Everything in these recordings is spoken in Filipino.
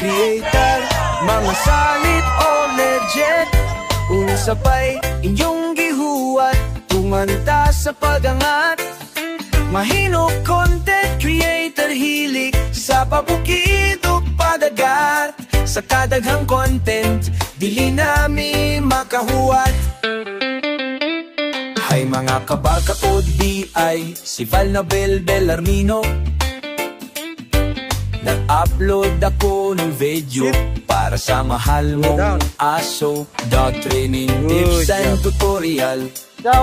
creator, mga salit o legit. Unsapay inyong gihuwat, tumanta sa pagangat. Mahino content creator, hilik sa pabukid o padagat. Sa kadaghang content, dili nami makahuwat. Hay mga kabaka o DI, si Valnabel Bellarmino. Nag-upload ako ng video para sa mahal mong aso. Dog training tips and tutorial.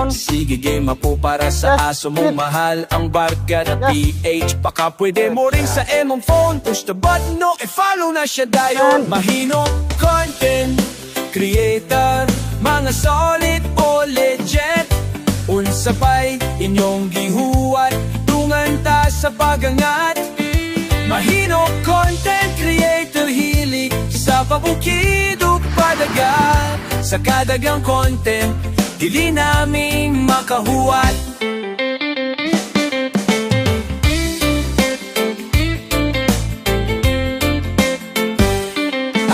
Sige game po para sa aso mong mahal. Ang barka na PH, baka pwede mo rin sa emong phone. Push the button, no, follow na siya dayon. Mahino content creator, mga solid o legit. Unsapay inyong gihuwat, tunganta sa pagangat. Mahino content creator, hilig sa pabukid o padagat. Sa kadagang content, dili naming makahuwat.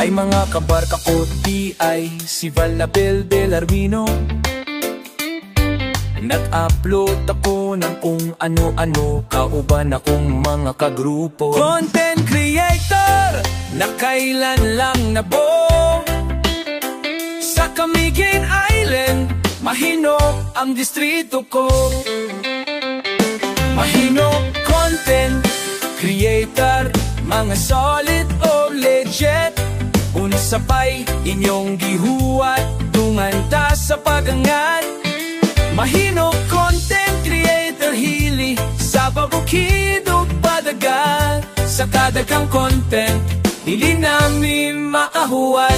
Ay mga kabarka ko DI, si Valnabel Bellarmino. Nag-upload ako ng kung ano-ano, kauban akong mga kagrupo. Content creator, na kailan lang nabo. Sa Camiguin Island, mahino ang distrito ko. Mahino content creator, mga solid o legit. Unsapay inyong gihuwat, tunganta sa pagangat. Mahino content creator, hili sa pabukid o padagat. Sa kadagang content, dili namin makahuwat.